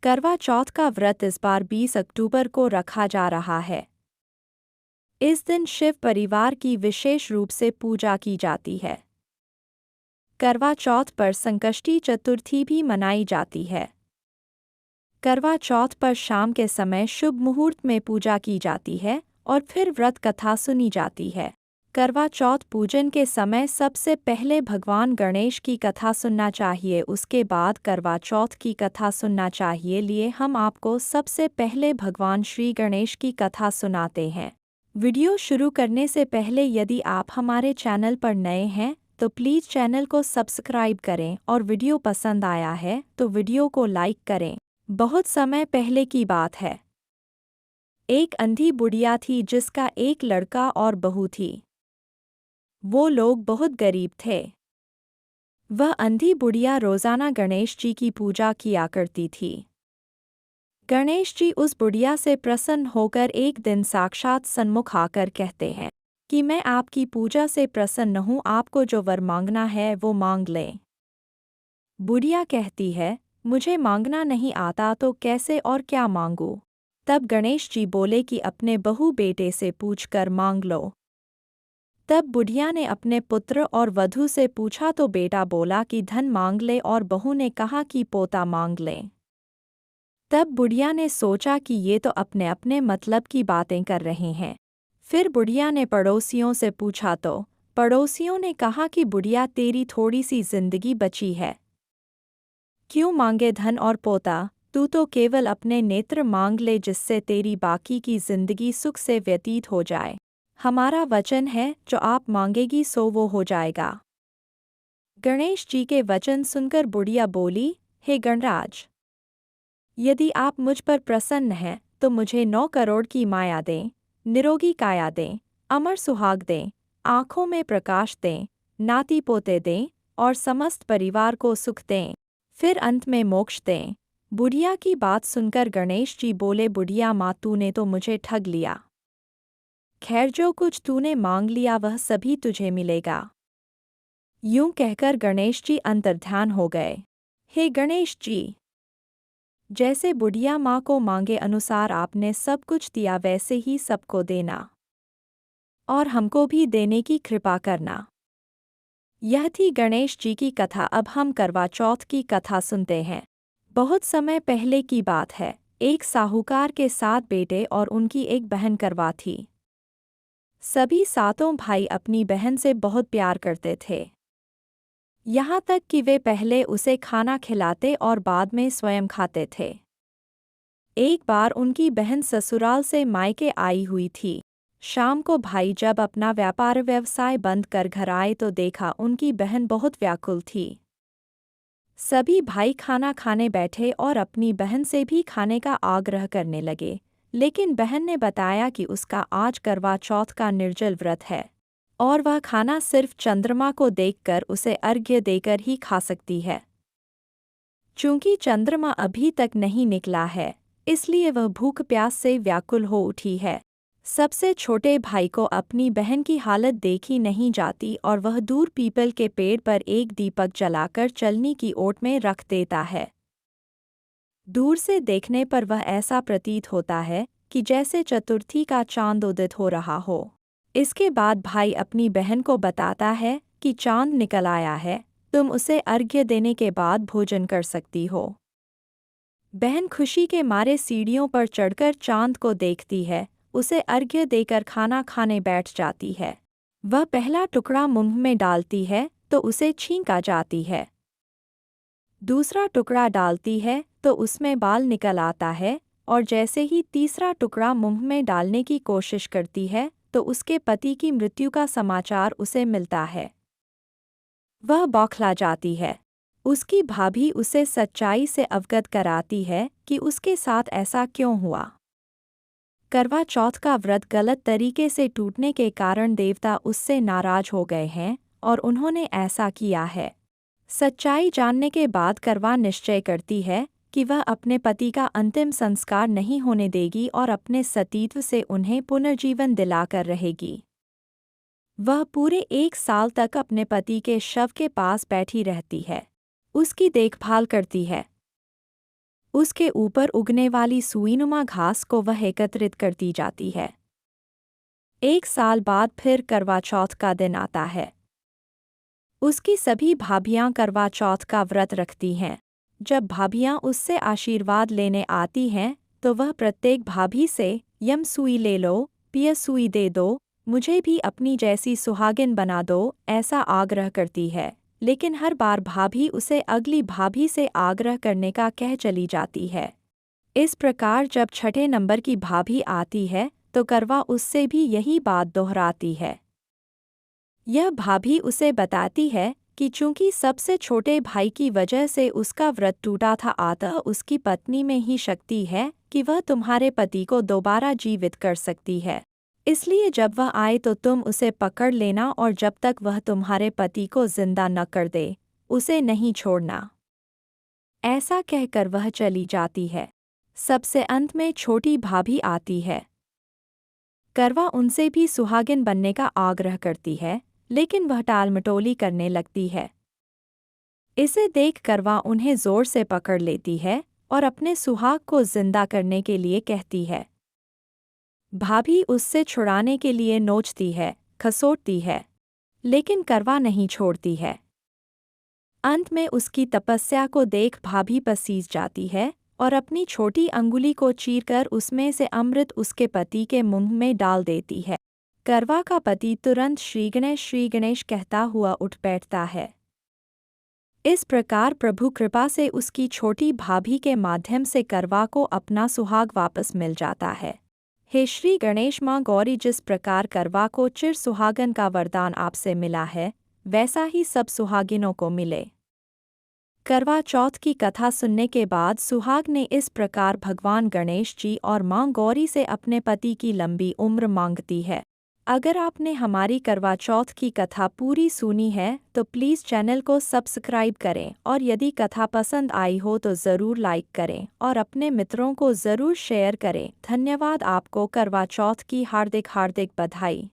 करवा चौथ का व्रत इस बार 20 अक्टूबर को रखा जा रहा है। इस दिन शिव परिवार की विशेष रूप से पूजा की जाती है। करवा चौथ पर संकष्टी चतुर्थी भी मनाई जाती है। करवा चौथ पर शाम के समय शुभ मुहूर्त में पूजा की जाती है और फिर व्रत कथा सुनी जाती है। करवा चौथ पूजन के समय सबसे पहले भगवान गणेश की कथा सुनना चाहिए, उसके बाद करवा चौथ की कथा सुनना चाहिए। लिए हम आपको सबसे पहले भगवान श्री गणेश की कथा सुनाते हैं। वीडियो शुरू करने से पहले यदि आप हमारे चैनल पर नए हैं तो प्लीज़ चैनल को सब्सक्राइब करें और वीडियो पसंद आया है तो वीडियो को लाइक करें। बहुत समय पहले की बात है। एक अंधी बुढ़िया थी जिसका एक लड़का और बहू थी। वो लोग बहुत गरीब थे। वह अंधी बुढ़िया रोज़ाना गणेश जी की पूजा किया करती थी। गणेश जी उस बुढ़िया से प्रसन्न होकर एक दिन साक्षात सन्मुख आकर कहते हैं कि मैं आपकी पूजा से प्रसन्न हूँ, आपको जो वर मांगना है वो मांग लें। बुढ़िया कहती है, मुझे मांगना नहीं आता तो कैसे और क्या मांगूं? तब गणेश जी बोले कि अपने बहू बेटे से पूछकर मांग लो। तब बुढ़िया ने अपने पुत्र और वधू से पूछा तो बेटा बोला कि धन मांग ले और बहू ने कहा कि पोता मांग लें। तब बुढ़िया ने सोचा कि ये तो अपने अपने मतलब की बातें कर रहे हैं। फिर बुढ़िया ने पड़ोसियों से पूछा तो पड़ोसियों ने कहा कि बुढ़िया तेरी थोड़ी सी जिंदगी बची है, क्यों मांगे धन और पोता, तू तो केवल अपने नेत्र मांग ले जिससे तेरी बाकी की जिंदगी सुख से व्यतीत हो जाए। हमारा वचन है जो आप मांगेगी सो वो हो जाएगा। गणेश जी के वचन सुनकर बुढ़िया बोली, हे गणराज, यदि आप मुझ पर प्रसन्न हैं तो मुझे 9 करोड़ की माया दें, निरोगी काया दें, अमर सुहाग दें, आँखों में प्रकाश दें, नाती पोते दें और समस्त परिवार को सुख दें, फिर अंत में मोक्ष दें। बुढ़िया की बात सुनकर गणेश जी बोले, बुढ़िया माँ तूने तो मुझे ठग लिया। खैर जो कुछ तूने मांग लिया वह सभी तुझे मिलेगा। यूं कहकर गणेश जी अंतर्ध्यान हो गए। हे गणेश जी, जैसे बुढ़िया माँ को मांगे अनुसार आपने सब कुछ दिया वैसे ही सबको देना और हमको भी देने की कृपा करना। यह थी गणेश जी की कथा। अब हम करवा चौथ की कथा सुनते हैं। बहुत समय पहले की बात है। एक साहूकार के 7 बेटे और उनकी एक बहन करवा थी। सभी 7 भाई अपनी बहन से बहुत प्यार करते थे, यहाँ तक कि वे पहले उसे खाना खिलाते और बाद में स्वयं खाते थे। एक बार उनकी बहन ससुराल से मायके आई हुई थी। शाम को भाई जब अपना व्यापार व्यवसाय बंद कर घर आए तो देखा उनकी बहन बहुत व्याकुल थी। सभी भाई खाना खाने बैठे और अपनी बहन से भी खाने का आग्रह करने लगे, लेकिन बहन ने बताया कि उसका आज करवा चौथ का निर्जल व्रत है और वह खाना सिर्फ चंद्रमा को देखकर उसे अर्घ्य देकर ही खा सकती है। चूंकि चंद्रमा अभी तक नहीं निकला है, इसलिए वह भूख प्यास से व्याकुल हो उठी है। सबसे छोटे भाई को अपनी बहन की हालत देखी नहीं जाती और वह दूर पीपल के पेड़ पर एक दीपक जलाकर चलनी की ओट में रख देता है। दूर से देखने पर वह ऐसा प्रतीत होता है कि जैसे चतुर्थी का चांद उदित हो रहा हो। इसके बाद भाई अपनी बहन को बताता है कि चांद निकल आया है, तुम उसे अर्घ्य देने के बाद भोजन कर सकती हो। बहन खुशी के मारे सीढ़ियों पर चढ़कर चांद को देखती है, उसे अर्घ्य देकर खाना खाने बैठ जाती है। वह पहला टुकड़ा मुंह में डालती है तो उसे छींक आ जाती है। दूसरा टुकड़ा डालती है तो उसमें बाल निकल आता है और जैसे ही तीसरा टुकड़ा मुंह में डालने की कोशिश करती है तो उसके पति की मृत्यु का समाचार उसे मिलता है। वह बौखला जाती है। उसकी भाभी उसे सच्चाई से अवगत कराती है कि उसके साथ ऐसा क्यों हुआ। करवा चौथ का व्रत गलत तरीके से टूटने के कारण देवता उससे नाराज हो गए हैं और उन्होंने ऐसा किया है। सच्चाई जानने के बाद करवा निश्चय करती है कि वह अपने पति का अंतिम संस्कार नहीं होने देगी और अपने सतीत्व से उन्हें पुनर्जीवन दिलाकर रहेगी। वह पूरे 1 साल तक अपने पति के शव के पास बैठी रहती है, उसकी देखभाल करती है। उसके ऊपर उगने वाली सुईनुमा घास को वह एकत्रित करती जाती है। 1 साल बाद फिर करवा चौथ का दिन आता है। उसकी सभी भाभियां करवा चौथ का व्रत रखती हैं। जब भाभियां उससे आशीर्वाद लेने आती हैं तो वह प्रत्येक भाभी से यम सुई ले लो, पिया सुई दे दो, मुझे भी अपनी जैसी सुहागिन बना दो, ऐसा आग्रह करती है। लेकिन हर बार भाभी उसे अगली भाभी से आग्रह करने का कह चली जाती है। इस प्रकार जब छठे नंबर की भाभी आती है तो करवा उससे भी यही बात दोहराती है। यह भाभी उसे बताती है कि चूंकि सबसे छोटे भाई की वजह से उसका व्रत टूटा था, अतः उसकी पत्नी में ही शक्ति है कि वह तुम्हारे पति को दोबारा जीवित कर सकती है। इसलिए जब वह आए तो तुम उसे पकड़ लेना और जब तक वह तुम्हारे पति को जिंदा न कर दे, उसे नहीं छोड़ना। ऐसा कहकर वह चली जाती है। सबसे अंत में छोटी भाभी आती है। करवा उनसे भी सुहागिन बनने का आग्रह करती है, लेकिन वह टालमटोली करने लगती है। इसे देख करवा उन्हें जोर से पकड़ लेती है और अपने सुहाग को जिंदा करने के लिए कहती है। भाभी उससे छुड़ाने के लिए नोचती है, खसोटती है, लेकिन करवा नहीं छोड़ती है। अंत में उसकी तपस्या को देख भाभी पसीज जाती है और अपनी छोटी अंगुली को चीरकर उसमें से अमृत उसके पति के मुंह में डाल देती है। करवा का पति तुरंत श्री गणेश कहता हुआ उठ बैठता है। इस प्रकार प्रभु कृपा से उसकी छोटी भाभी के माध्यम से करवा को अपना सुहाग वापस मिल जाता है। हे श्री गणेश माँ गौरी, जिस प्रकार करवा को चिर सुहागन का वरदान आपसे मिला है, वैसा ही सब सुहागिनों को मिले। करवा चौथ की कथा सुनने के बाद सुहाग ने इस प्रकार भगवान गणेश जी और माँ गौरी से अपने पति की लंबी उम्र मांगती है। अगर आपने हमारी करवा चौथ की कथा पूरी सुनी है तो प्लीज़ चैनल को सब्सक्राइब करें और यदि कथा पसंद आई हो तो ज़रूर लाइक करें और अपने मित्रों को ज़रूर शेयर करें। धन्यवाद। आपको करवा चौथ की हार्दिक बधाई।